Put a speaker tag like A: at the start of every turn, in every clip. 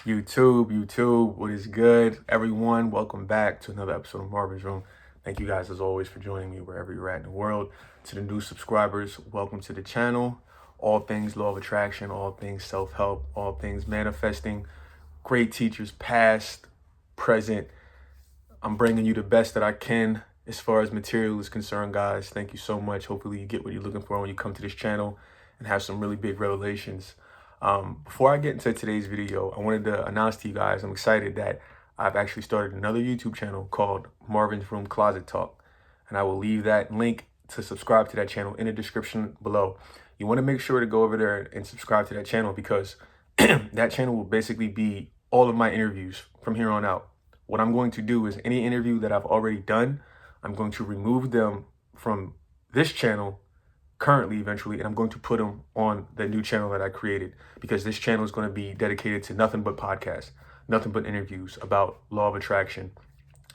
A: YouTube, what is good, everyone? Welcome back to another episode of Marvin's Room. Thank you guys, as always, for joining me wherever you're at in the world. To the new subscribers, welcome to the channel. All things law of attraction, all things self-help, all things manifesting. Great teachers, past, present. I'm bringing you the best that I can as far as material is concerned, guys. Thank you so much. Hopefully you get what you're looking for when you come to this channel and have some really big revelations. Before I get into today's video, I wanted to announce to you guys, I'm excited that I've actually started another YouTube channel called Marvin's Room Closet Talk. And I will leave that link to subscribe to that channel in the description below. You want to make sure to go over there and subscribe to that channel because that channel will basically be all of my interviews from here on out. What I'm going to do is any interview that I've already done, I'm going to remove them from this channel currently eventually, and I'm going to put them on the new channel that I created because this channel is going to be dedicated to nothing but podcasts, nothing but interviews about law of attraction,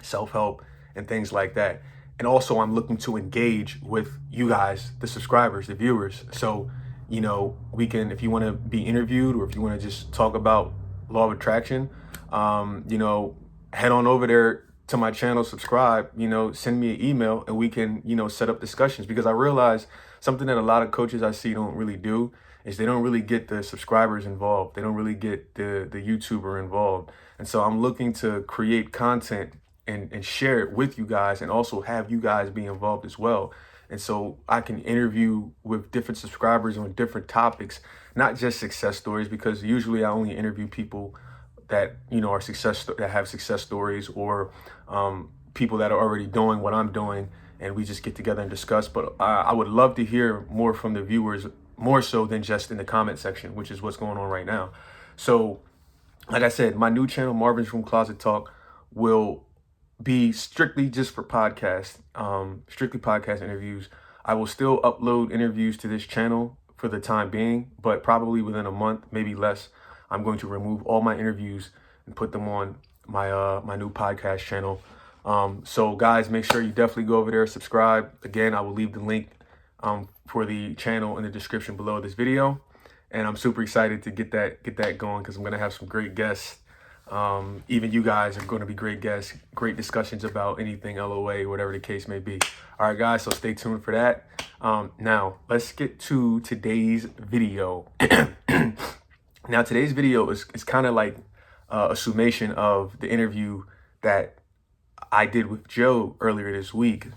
A: self-help, and things like that. And also I'm looking to engage with you guys, the subscribers, the viewers. So, you know, we can, if you want to be interviewed or if you want to just talk about law of attraction, you know, head on over there to my channel, subscribe, you know, send me an email and we can, you know, set up discussions because I realize something that a lot of coaches I see don't really do is they don't really get the subscribers involved. They don't really get the YouTuber involved. And so I'm looking to create content and share it with you guys and also have you guys be involved as well. And so I can interview with different subscribers on different topics, not just success stories, because usually I only interview people that, you know, that have success stories or people that are already doing what I'm doing, and we just get together and discuss. But I would love to hear more from the viewers, more so than just in the comment section, which is what's going on right now. So, like I said, my new channel, Marvin's Room Closet Talk, will be strictly just for podcasts, strictly podcast interviews. I will still upload interviews to this channel for the time being, but probably within a month, maybe less, I'm going to remove all my interviews and put them on my my new podcast channel. So guys, make sure you definitely go over there, subscribe. Again, I will leave the link for the channel in the description below this video. And I'm super excited to get that going because I'm going to have some great guests. Even you guys are going to be great guests, great discussions about anything LOA, whatever the case may be. All right, guys, so stay tuned for that. Now, let's get to today's video. Now, today's video is kind of like a summation of the interview that I did with Joe earlier this week,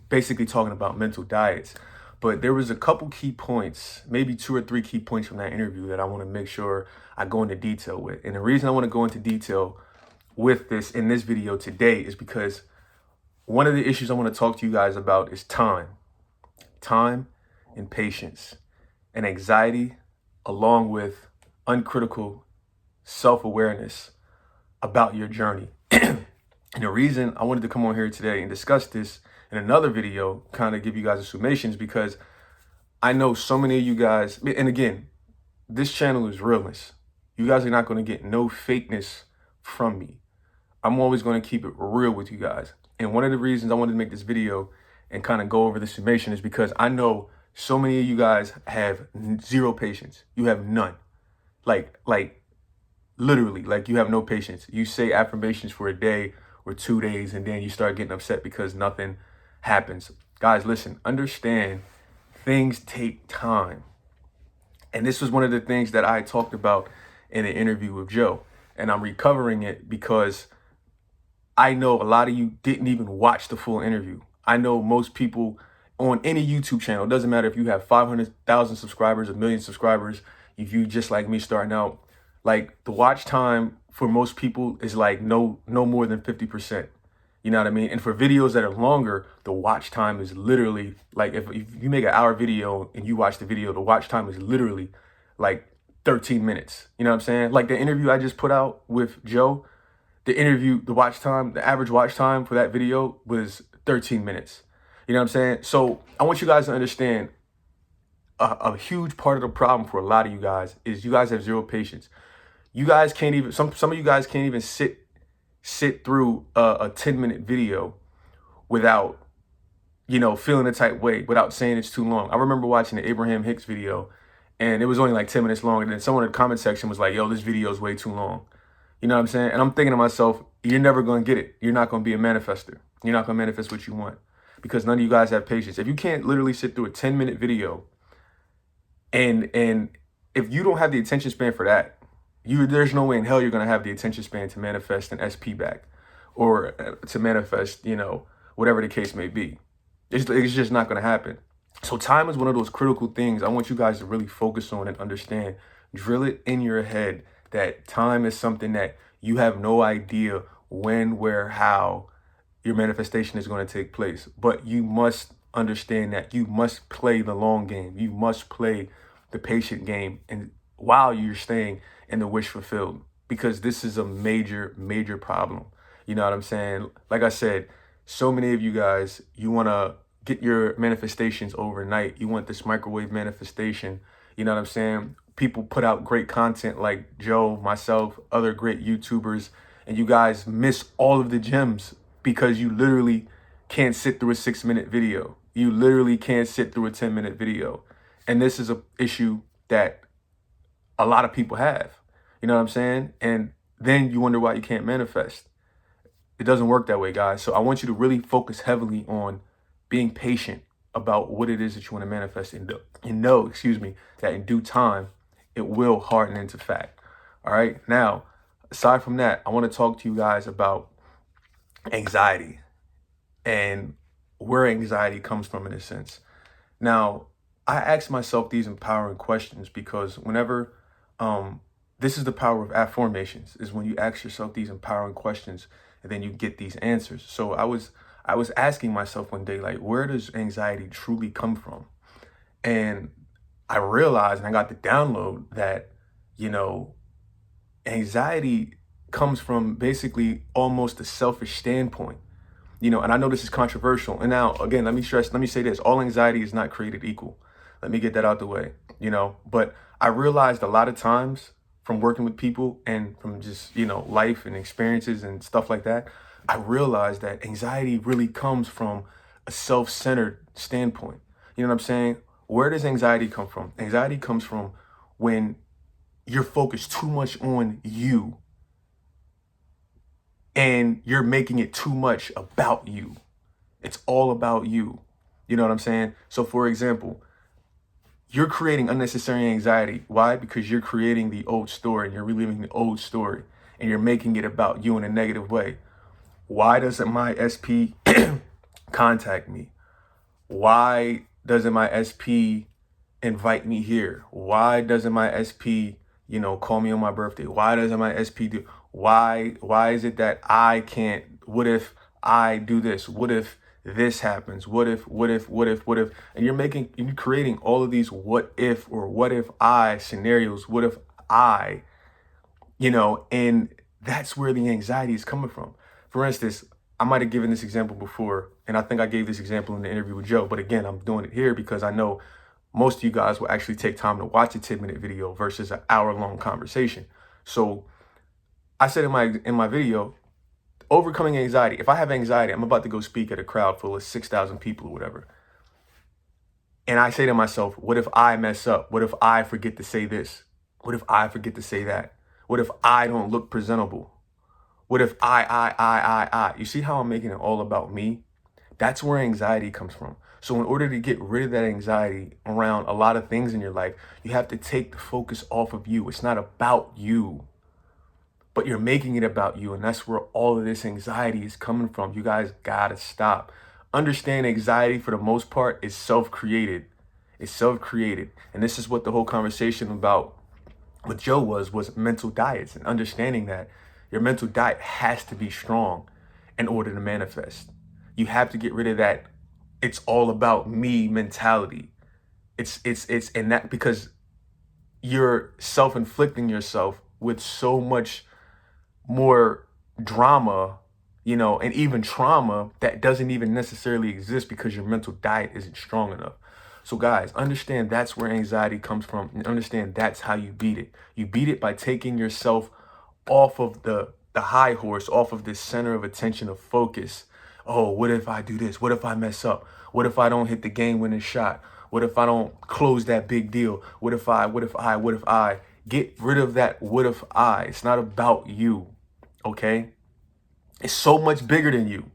A: basically talking about mental diets. But there was a couple key points, maybe 2 or 3 key points from that interview that I want to make sure I go into detail with. And the reason I want to go into detail with this in this video today is because one of the issues I want to talk to you guys about is time and patience and anxiety, along with uncritical self-awareness about your journey. And the reason I wanted to come on here today and discuss this in another video, kind of give you guys a summation, is because I know so many of you guys, and again, this channel is realness. You guys are not going to get no fakeness from me. I'm always going to keep it real with you guys. And one of the reasons I wanted to make this video and kind of go over the summation is because I know so many of you guys have zero patience. You have none. Like literally, like you have no patience. You say affirmations for a day or 2 days, and then you start getting upset because nothing happens. Guys, listen, understand things take time. And this was one of the things that I talked about in an interview with Joe. And I'm recovering it because I know a lot of you didn't even watch the full interview. I know most people on any YouTube channel, it doesn't matter if you have 500,000 subscribers, 1 million subscribers, if you just like me starting out, like the watch time for most people is like no more than 50%. You know what I mean? And for videos that are longer, the watch time is literally like, if you make an hour video and you watch the video, the watch time is literally like 13 minutes. You know what I'm saying? Like the interview I just put out with Joe, the average watch time for that video was 13 minutes. You know what I'm saying? So I want you guys to understand a huge part of the problem for a lot of you guys is you guys have zero patience. You guys can't even, some of you guys can't even sit through a 10-minute video without, you know, feeling a type way, without saying it's too long. I remember watching the Abraham Hicks video, and it was only like 10 minutes long. And then someone in the comment section was like, yo, this video is way too long. You know what I'm saying? And I'm thinking to myself, you're never going to get it. You're not going to be a manifester. You're not going to manifest what you want because none of you guys have patience. If you can't literally sit through a 10-minute video and if you don't have the attention span for that, there's no way in hell you're going to have the attention span to manifest an SP back or to manifest, you know, whatever the case may be. It's just not going to happen. So time is one of those critical things I want you guys to really focus on and understand. Drill it in your head that time is something that you have no idea when, where, how your manifestation is going to take place. But you must understand that you must play the long game. You must play the patient game, and while you're staying in the wish fulfilled, because this is a major, major problem. You know what I'm saying? Like I said, so many of you guys, you want to get your manifestations overnight. You want this microwave manifestation. You know what I'm saying? People put out great content like Joe, myself, other great YouTubers, and you guys miss all of the gems because you literally can't sit through a 6-minute video. You literally can't sit through a 10-minute video. And this is an issue that a lot of people have. You know what I'm saying? And then you wonder why you can't manifest. It doesn't work that way, guys. So I want you to really focus heavily on being patient about what it is that you want to manifest and know, that in due time, it will harden into fact. All right. Now, aside from that, I want to talk to you guys about anxiety and where anxiety comes from in a sense. Now, I ask myself these empowering questions because whenever, this is the power of affirmations, is when you ask yourself these empowering questions and then you get these answers. So I was asking myself one day, like, where does anxiety truly come from? And I realized, and I got the download that, you know, anxiety comes from basically almost a selfish standpoint. You know, and I know this is controversial. And now, again, let me say this. All anxiety is not created equal. Let me get that out the way, you know. But I realized a lot of times from working with people and from just, you know, life and experiences and stuff like that, I realized that anxiety really comes from a self-centered standpoint. You know what I'm saying? Where does anxiety come from? Anxiety comes from when you're focused too much on you and you're making it too much about you. It's all about you. You know what I'm saying? So for example, you're creating unnecessary anxiety. Why? Because you're creating the old story and you're reliving the old story and you're making it about you in a negative way. Why doesn't my SP contact me? Why doesn't my SP invite me here? Why doesn't my SP, you know, call me on my birthday? Why doesn't my SP do? Why is it that I can't? What if I do this? What if this happens? What if? And you're creating all of these what if or what if I scenarios. What if I, you know, and that's where the anxiety is coming from. For instance, I might have given this example before, and I think I gave this example in the interview with Joe, but again, I'm doing it here because I know most of you guys will actually take time to watch a 10-minute video versus an hour-long conversation. So I said in my video, overcoming anxiety. If I have anxiety, I'm about to go speak at a crowd full of 6,000 people or whatever. And I say to myself, what if I mess up? What if I forget to say this? What if I forget to say that? What if I don't look presentable? What if I? You see how I'm making it all about me? That's where anxiety comes from. So in order to get rid of that anxiety around a lot of things in your life, you have to take the focus off of you. It's not about you, but you're making it about you. And that's where all of this anxiety is coming from. You guys gotta stop. Understand anxiety for the most part is self-created. It's self-created. And this is what the whole conversation about with Joe was mental diets and understanding that your mental diet has to be strong in order to manifest. You have to get rid of that it's all about me mentality. It's and that because you're self-inflicting yourself with so much more drama, you know, and even trauma that doesn't even necessarily exist because your mental diet isn't strong enough. So guys, understand that's where anxiety comes from, and understand that's how you beat it. You beat it by taking yourself off of the high horse, off of this center of attention of focus. Oh, what if I do this? What if I mess up? What if I don't hit the game winning shot? What if I don't close that big deal? What if I? Get rid of that what if I. It's not about you, okay? It's so much bigger than you.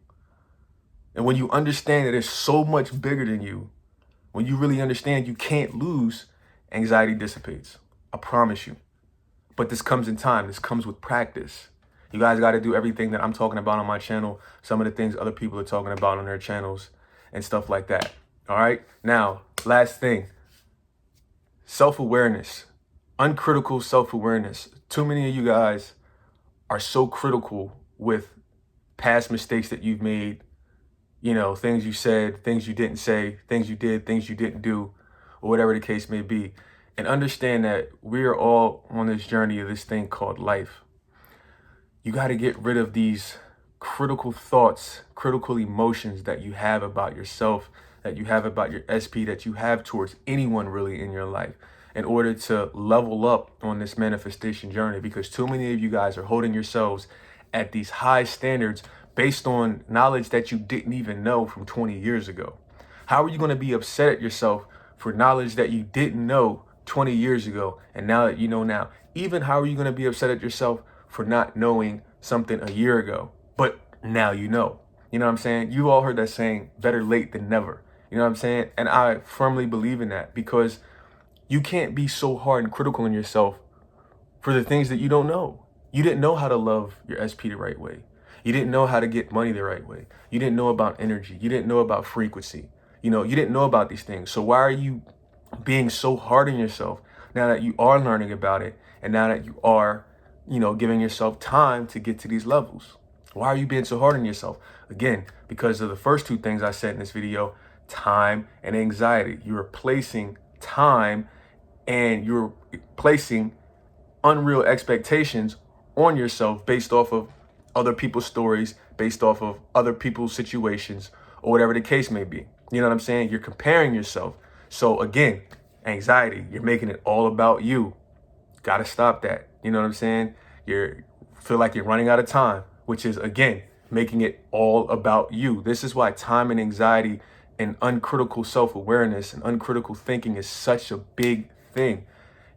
A: And when you understand that it's so much bigger than you, when you really understand you can't lose, anxiety dissipates. I promise you. But this comes in time. This comes with practice. You guys got to do everything that I'm talking about on my channel, some of the things other people are talking about on their channels and stuff like that. All right? Now, last thing, self-awareness, uncritical self-awareness. Too many of you guys are so critical with past mistakes that you've made, you know, things you said, things you didn't say, things you did, things you didn't do, or whatever the case may be. And understand that we are all on this journey of this thing called life. You got to get rid of these critical thoughts, critical emotions that you have about yourself, that you have about your SP, that you have towards anyone really in your life, in order to level up on this manifestation journey. Because too many of you guys are holding yourselves at these high standards based on knowledge that you didn't even know from 20 years ago. How are you going to be upset at yourself for knowledge that you didn't know 20 years ago and now that you know now? Even how are you going to be upset at yourself for not knowing something a year ago, but now you know? You know what I'm saying? You all heard that saying, better late than never. You know what I'm saying? And I firmly believe in that, because you can't be so hard and critical in yourself for the things that you don't know. You didn't know how to love your SP the right way. You didn't know how to get money the right way. You didn't know about energy. You didn't know about frequency. You know, you didn't know about these things. So why are you being so hard on yourself now that you are learning about it, and now that you are, you know, giving yourself time to get to these levels? Why are you being so hard on yourself? Again, because of the first two things I said in this video, time and anxiety. You're replacing time and you're placing unreal expectations on yourself based off of other people's stories, based off of other people's situations, or whatever the case may be. You know what I'm saying? You're comparing yourself. So again, anxiety, you're making it all about you. Got to stop that. You know what I'm saying? You feel like you're running out of time, which is, again, making it all about you. This is why time and anxiety and uncritical self-awareness and uncritical thinking is such a big thing.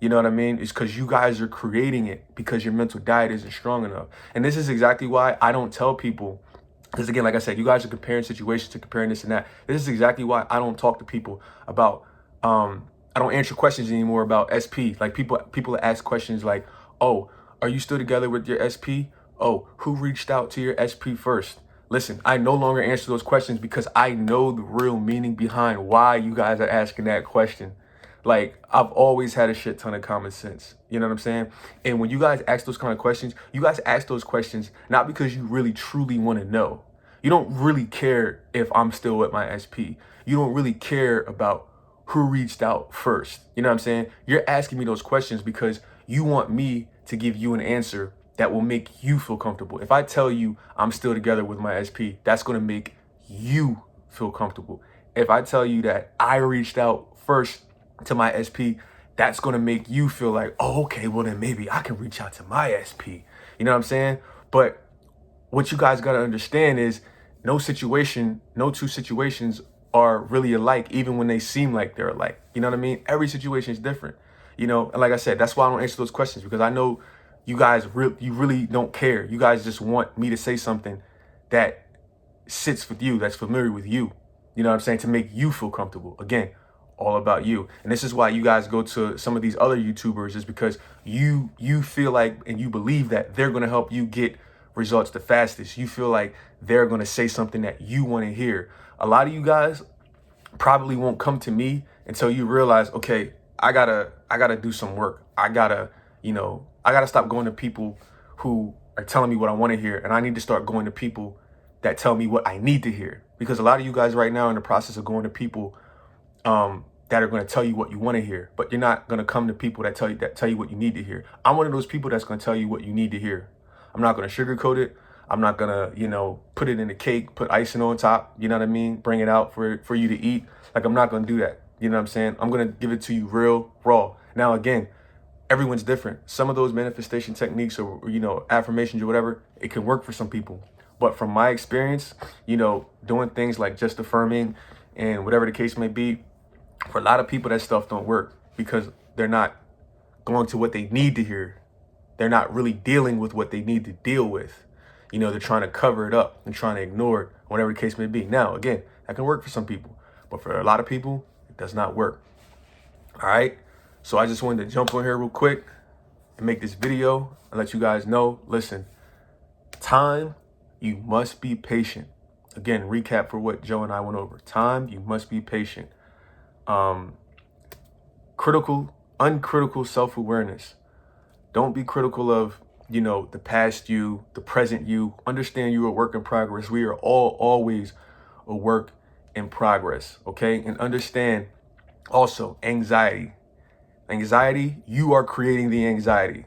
A: You know what I mean? It's because you guys are creating it because your mental diet isn't strong enough. And this is exactly why I don't tell people, because again, like I said, you guys are comparing situations to comparing this and that. This is exactly why I don't talk to people about, I don't answer questions anymore about SP. Like people ask questions like, oh, are you still together with your SP? Oh, who reached out to your SP first? Listen, I no longer answer those questions because I know the real meaning behind why you guys are asking that question. Like, I've always had a shit ton of common sense. You know what I'm saying? And when you guys ask those kind of questions, you guys ask those questions not because you really truly want to know. You don't really care if I'm still with my SP. You don't really care about who reached out first. You know what I'm saying? You're asking me those questions because you want me to give you an answer that will make you feel comfortable. If I tell you I'm still together with my SP, that's going to make you feel comfortable. If I tell you that I reached out first to my SP, that's going to make you feel like, oh, okay, well then maybe I can reach out to my SP. You know what I'm saying? But what you guys got to understand is no two situations are really alike, even when they seem like they're alike. You know what I mean? Every situation is different, you know? And like I said, that's why I don't answer those questions, because I know you guys, you really don't care. You guys just want me to say something that sits with you, that's familiar with you. You know what I'm saying? To make you feel comfortable. Again, all about you. And this is why you guys go to some of these other YouTubers, is because you feel like, and you believe that they're going to help you get results the fastest. You feel like they're going to say something that you want to hear. A lot of you guys probably won't come to me until you realize, okay, I gotta do some work. I gotta stop going to people who are telling me what I want to hear, and I need to start going to people that tell me what I need to hear. Because a lot of you guys right now are in the process of going to people that are going to tell you what you want to hear, but you're not going to come to people that tell you what you need to hear. I'm one of those people that's going to tell you what you need to hear. I'm not going to sugarcoat it. I'm not going to, put it in a cake, put icing on top, you know what I mean? Bring it out for you to eat. Like, I'm not going to do that. You know what I'm saying? I'm going to give it to you real raw. Now, again, everyone's different. Some of those manifestation techniques or, affirmations or whatever, it can work for some people. But from my experience, doing things like just affirming and whatever the case may be, For a lot of people, that stuff don't work because they're not going to what they need to hear. They're not really dealing with what they need to deal with. You know, they're trying to cover it up and trying to ignore it, whatever the case may be. Now, again, that can work for some people, but for a lot of people, it does not work. All right. So I just wanted to jump on here real quick and make this video and let you guys know, listen, time, you must be patient. Again, recap for what Joe and I went over. Time, you must be patient. Uncritical self-awareness. Don't be critical of, you know, the past you, the present you. Understand you're a work in progress. We are all always a work in progress, okay? And understand also anxiety. Anxiety, you are creating the anxiety.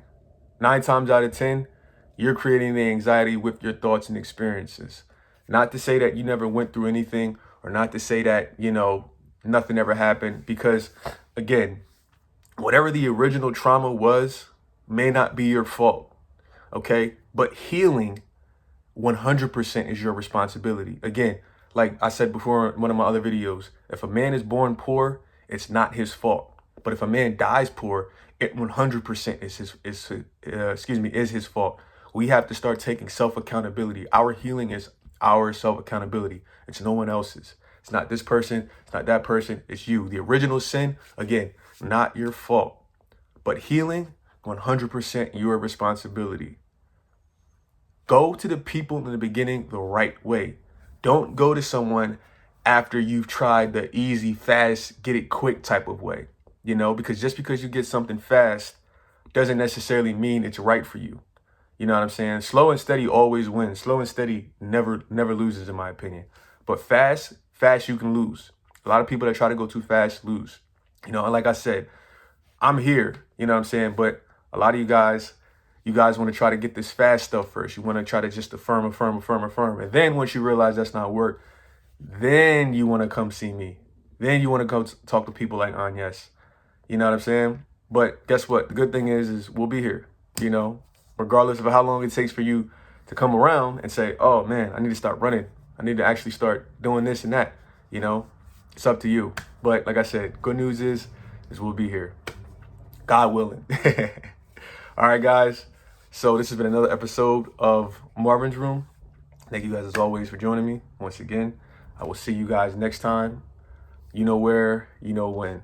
A: 9 times out of 10, you're creating the anxiety with your thoughts and experiences. Not to say that you never went through anything, or not to say that, you know, nothing ever happened, because again, whatever the original trauma was may not be your fault, okay? But healing 100% is your responsibility. Again, like I said before in one of my other videos, if a man is born poor, it's not his fault. But if a man dies poor, it 100% is his fault. We have to start taking self-accountability. Our healing is our self-accountability. It's no one else's. It's not this person. It's not that person. It's you. The original sin, again, not your fault. But healing, 100% your responsibility. Go to the people in the beginning the right way. Don't go to someone after you've tried the easy, fast, get it quick type of way. You know, because just because you get something fast doesn't necessarily mean it's right for you. You know what I'm saying? Slow and steady always wins. Slow and steady never loses, in my opinion. But fast you can lose. A lot of people that try to go too fast lose. You know, and like I said, I'm here, you know what I'm saying? But a lot of you guys want to try to get this fast stuff first. You want to try to just affirm. And then once you realize that's not work, then you want to come see me. Then you want to go talk to people like Agnes. You know what I'm saying? But guess what? The good thing is we'll be here, you know, regardless of how long it takes for you to come around and say, oh man, I need to start running. I need to actually start doing this and that, you know, it's up to you. But like I said, good news is we'll be here. God willing. All right, guys. So this has been another episode of Marvin's Room. Thank you guys as always for joining me once again. I will see you guys next time. You know where, you know when.